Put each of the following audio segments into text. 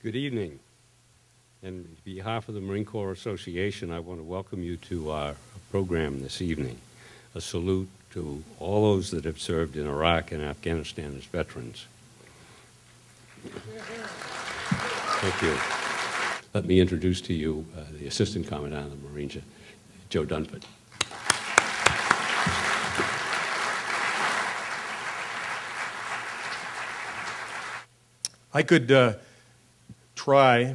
Good evening. And on behalf of the Marine Corps Association, I want to welcome you to our program this evening. A salute to all those that have served in Iraq and Afghanistan as veterans. Thank you. Let me introduce to you the Assistant Commandant of the Marines, Joe Dunford. I could try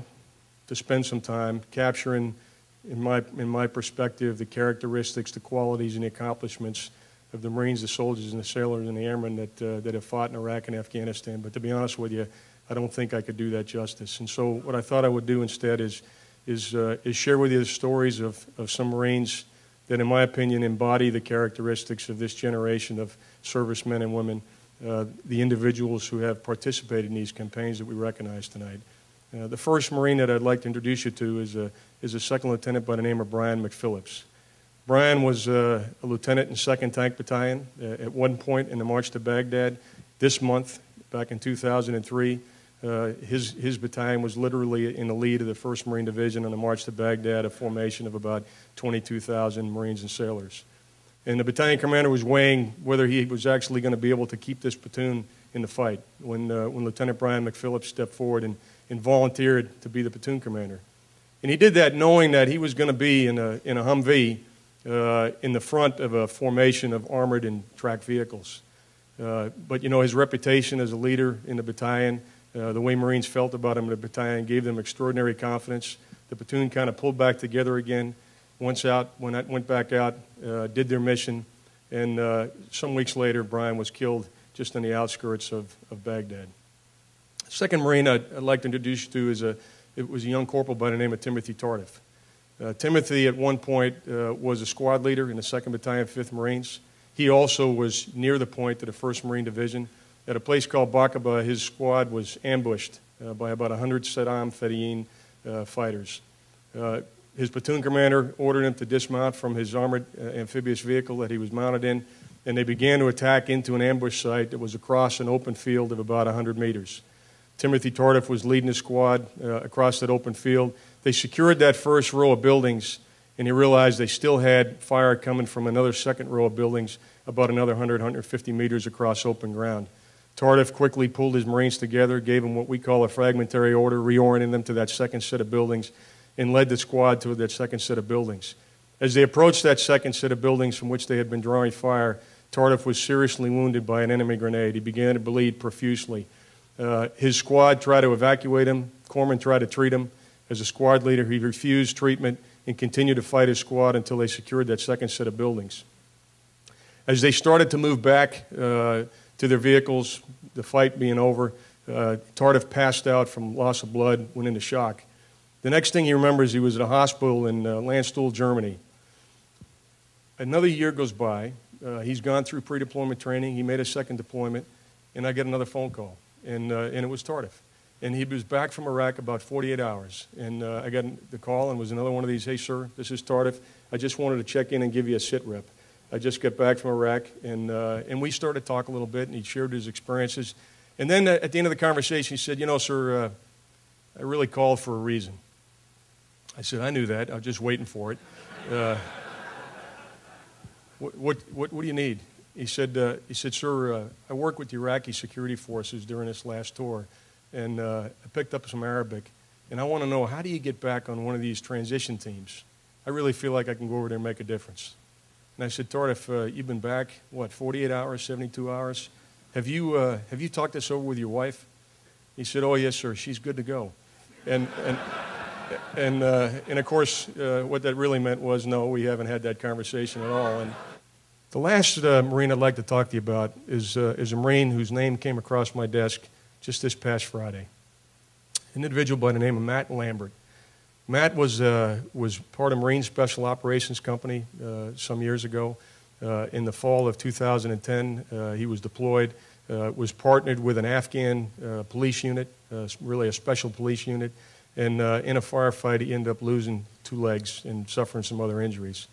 to spend some time capturing, in my perspective, the characteristics, the qualities, and the accomplishments of the Marines, the soldiers, and the sailors, and the airmen that have fought in Iraq and Afghanistan. But to be honest with you, I don't think I could do that justice. And so what I thought I would do instead is share with you the stories of some Marines that, in my opinion, embody the characteristics of this generation of servicemen and women, the individuals who have participated in these campaigns that we recognize tonight. The first Marine that I'd like to introduce you to is a second lieutenant by the name of Brian McPhillips. Brian was a lieutenant in 2nd Tank Battalion at one point in the march to Baghdad. This month, back in 2003, his battalion was literally in the lead of the 1st Marine Division on the march to Baghdad, a formation of about 22,000 Marines and sailors. And the battalion commander was weighing whether he was actually going to be able to keep this platoon in the fight when Lieutenant Brian McPhillips stepped forward and volunteered to be the platoon commander. And he did that knowing that he was going to be in a Humvee in the front of a formation of armored and tracked vehicles. But, you know, his reputation as a leader in the battalion, the way Marines felt about him in the battalion, gave them extraordinary confidence. The platoon kind of pulled back together again, went back out, did their mission, and some weeks later, Brian was killed just on the outskirts of Baghdad. The second Marine I'd like to introduce you to was a young corporal by the name of Timothy Tardif. Timothy, at one point, was a squad leader in the 2nd Battalion, 5th Marines. He also was near the point of the 1st Marine Division. At a place called Baqaba, his squad was ambushed by about 100 Saddam Fedayeen fighters. His platoon commander ordered him to dismount from his armored amphibious vehicle that he was mounted in, and they began to attack into an ambush site that was across an open field of about 100 meters. Timothy Tardif was leading the squad across that open field. They secured that first row of buildings, and he realized they still had fire coming from another second row of buildings about another 100, 150 meters across open ground. Tardif quickly pulled his Marines together, gave them what we call a fragmentary order, reorienting them to that second set of buildings, and led the squad to that second set of buildings. As they approached that second set of buildings from which they had been drawing fire, Tardif was seriously wounded by an enemy grenade. He began to bleed profusely. His squad tried to evacuate him. Corpsman tried to treat him. As a squad leader, he refused treatment and continued to fight his squad until they secured that second set of buildings. As they started to move back to their vehicles, the fight being over, Tardif passed out from loss of blood, went into shock. The next thing he remembers, he was at a hospital in Landstuhl, Germany. Another year goes by. He's gone through pre-deployment training. He made a second deployment, and I get another phone call. And it was Tardif. And he was back from Iraq about 48 hours. And I got the call, and it was another one of these, "Hey, sir, this is Tardif. I just wanted to check in and give you a sit rep. I just got back from Iraq." And we started to talk a little bit, and he shared his experiences. And then at the end of the conversation, he said, "You know, sir, I really called for a reason." I said, "I knew that. I was just waiting for it. What do you need?" He said, "Sir, I worked with the Iraqi security forces during this last tour, and I picked up some Arabic, and I want to know, how do you get back on one of these transition teams? I really feel like I can go over there and make a difference." And I said, "Tardif, you've been back, 48 hours, 72 hours? Have you talked this over with your wife?" He said, "Oh, yes, sir, she's good to go." And of course, what that really meant was, no, we haven't had that conversation at all. And the last Marine I'd like to talk to you about is a Marine whose name came across my desk just this past Friday. An individual by the name of Matt Lambert. Matt was part of Marine Special Operations Company some years ago. In the fall of 2010, he was deployed, was partnered with an Afghan police unit, really a special police unit, and in a firefight he ended up losing 2 legs and suffering some other injuries.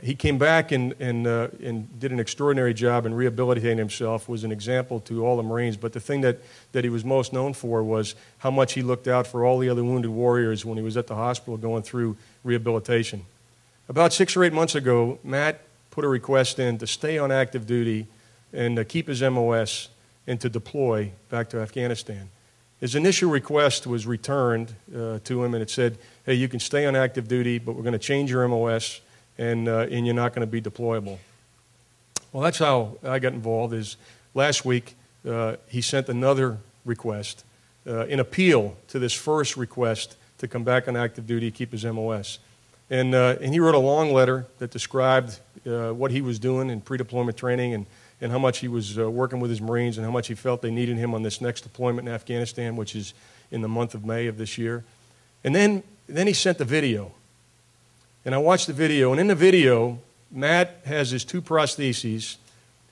He came back and did an extraordinary job in rehabilitating himself, was an example to all the Marines. But the thing that he was most known for was how much he looked out for all the other wounded warriors when he was at the hospital going through rehabilitation. About 6 or 8 months ago, Matt put a request in to stay on active duty and keep his MOS and to deploy back to Afghanistan. His initial request was returned to him, and it said, hey, you can stay on active duty, but we're going to change your MOS, and you're not going to be deployable. Well, that's how I got involved. Is last week he sent another request in appeal to this first request to come back on active duty, keep his MOS. And he wrote a long letter that described what he was doing in pre-deployment training and how much he was working with his Marines and how much he felt they needed him on this next deployment in Afghanistan, which is in the month of May of this year. And then he sent the video. And I watched the video, and in the video, Matt has his 2 prostheses,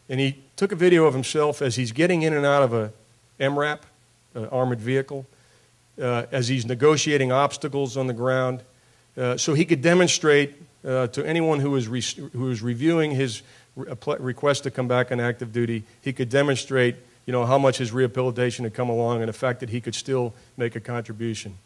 and he took a video of himself as he's getting in and out of a MRAP, armored vehicle, as he's negotiating obstacles on the ground, so he could demonstrate to anyone who was reviewing his request to come back on active duty, he could demonstrate, how much his rehabilitation had come along and the fact that he could still make a contribution.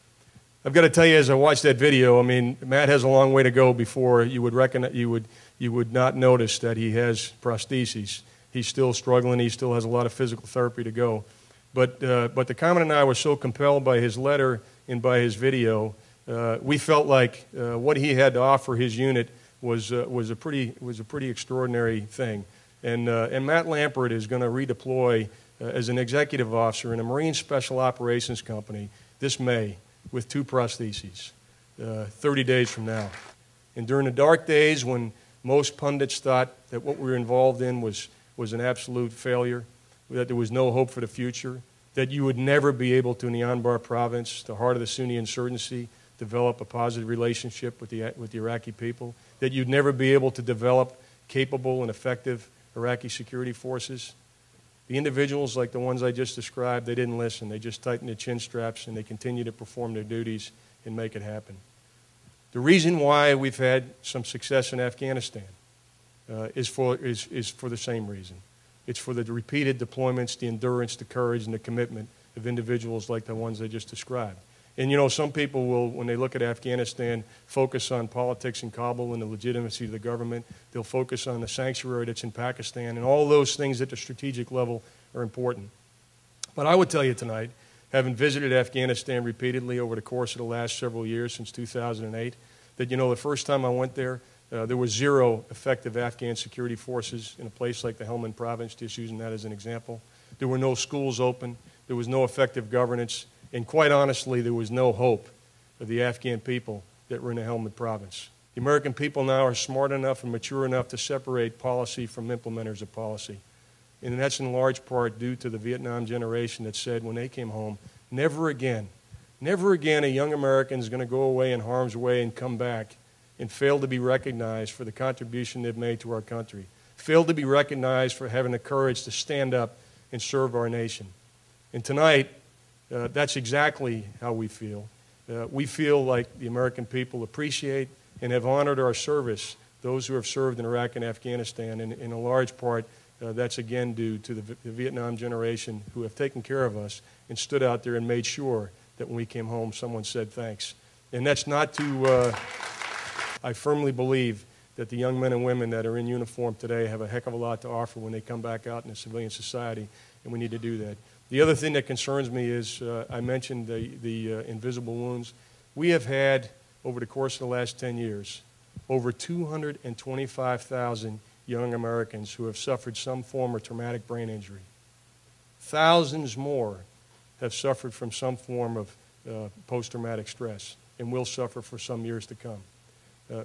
I've got to tell you, as I watched that video, I mean, Matt has a long way to go before you would not notice that he has prostheses. He's still struggling. He still has a lot of physical therapy to go. But the Commandant and I were so compelled by his letter and by his video, we felt like what he had to offer his unit was a pretty extraordinary thing. And Matt Lampert is going to redeploy as an executive officer in a Marine Special Operations Company this May with 2 prostheses, 30 days from now. And during the dark days when most pundits thought that what we were involved in was an absolute failure, that there was no hope for the future, that you would never be able to, in the Anbar province, the heart of the Sunni insurgency, develop a positive relationship with the Iraqi people, that you'd never be able to develop capable and effective Iraqi security forces. The individuals like the ones I just described, they didn't listen. They just tightened their chin straps and they continue to perform their duties and make it happen. The reason why we've had some success in Afghanistan is for the same reason. It's for the repeated deployments, the endurance, the courage, and the commitment of individuals like the ones I just described. And some people will, when they look at Afghanistan, focus on politics in Kabul and the legitimacy of the government. They'll focus on the sanctuary that's in Pakistan, and all those things at the strategic level are important. But I would tell you tonight, having visited Afghanistan repeatedly over the course of the last several years since 2008, that the first time I went there was 0 effective Afghan security forces in a place like the Helmand province, just using that as an example. There were no schools open. There was no effective governance. And quite honestly, there was no hope of the Afghan people that were in the Helmand province. The American people now are smart enough and mature enough to separate policy from implementers of policy. And that's in large part due to the Vietnam generation that said when they came home, never again a young American is going to go away in harm's way and come back and fail to be recognized for the contribution they've made to our country, fail to be recognized for having the courage to stand up and serve our nation. And tonight, that's exactly how we feel. We feel like the American people appreciate and have honored our service, those who have served in Iraq and Afghanistan, and in a large part, that's again due to the Vietnam generation who have taken care of us and stood out there and made sure that when we came home, someone said thanks. And that's not to, I firmly believe that the young men and women that are in uniform today have a heck of a lot to offer when they come back out in a civilian society, and we need to do that. The other thing that concerns me is, I mentioned the invisible wounds. We have had, over the course of the last 10 years, over 225,000 young Americans who have suffered some form of traumatic brain injury. Thousands more have suffered from some form of post-traumatic stress and will suffer for some years to come.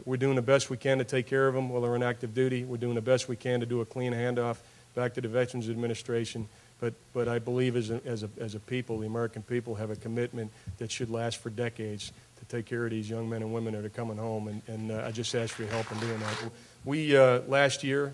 We're doing the best we can to take care of them while they're on active duty. We're doing the best we can to do a clean handoff back to the Veterans Administration. But I believe as a people, the American people have a commitment that should last for decades to take care of these young men and women that are coming home, and I just ask for your help in doing that. We, last year,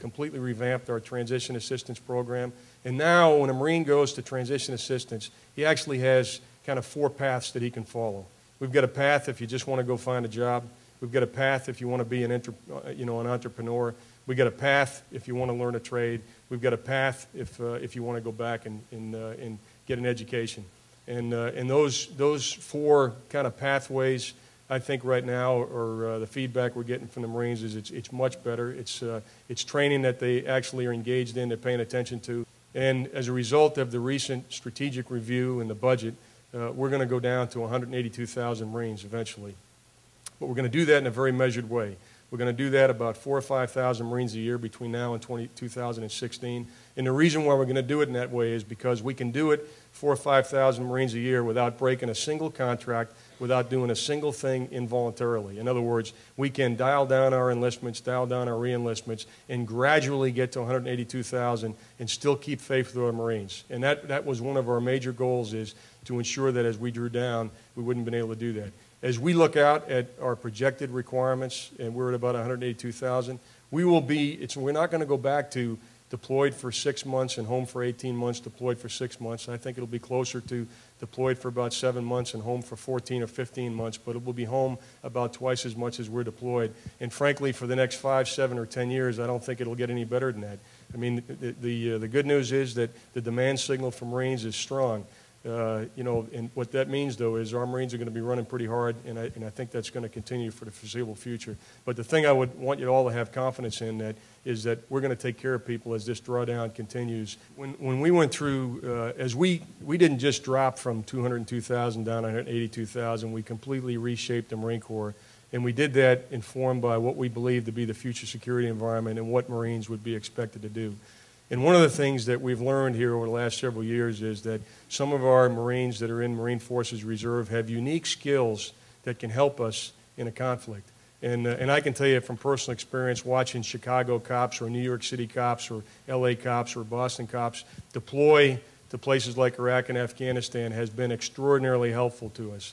completely revamped our transition assistance program, and now when a Marine goes to transition assistance, he actually has kind of 4 paths that he can follow. We've got a path if you just want to go find a job. We've got a path if you want to be an entrepreneur. We've got a path if you want to learn a trade. We've got a path if you want to go back and get an education. And those four kind of pathways, I think right now, or the feedback we're getting from the Marines is it's much better. It's training that they actually are engaged in, they're paying attention to. And as a result of the recent strategic review and the budget, we're going to go down to 182,000 Marines eventually. But we're going to do that in a very measured way. We're going to do that about 4,000 or 5,000 Marines a year between now and 2016. And the reason why we're going to do it in that way is because we can do it 4,000 or 5,000 Marines a year without breaking a single contract, without doing a single thing involuntarily. In other words, we can dial down our enlistments, dial down our re-enlistments, and gradually get to 182,000 and still keep faith with our Marines. And that was one of our major goals, is to ensure that as we drew down, we wouldn't have been able to do that. As we look out at our projected requirements, and we're at about 182,000, we're not going to go back to deployed for 6 months and home for 18 months, deployed for 6 months. I think it'll be closer to deployed for about 7 months and home for 14 or 15 months, but it will be home about twice as much as we're deployed. And frankly, for the next 5, 7, or 10 years, I don't think it'll get any better than that. I mean, the good news is that the demand signal for Marines is strong. And what that means, though, is our Marines are going to be running pretty hard, and I think that's going to continue for the foreseeable future. But the thing I would want you all to have confidence in is that we're going to take care of people as this drawdown continues. When we went through, we didn't just drop from 202,000 down to 182,000. We completely reshaped the Marine Corps, and we did that informed by what we believe to be the future security environment and what Marines would be expected to do. And one of the things that we've learned here over the last several years is that some of our Marines that are in Marine Forces Reserve have unique skills that can help us in a conflict. And I can tell you from personal experience, watching Chicago cops or New York City cops or LA cops or Boston cops deploy to places like Iraq and Afghanistan has been extraordinarily helpful to us.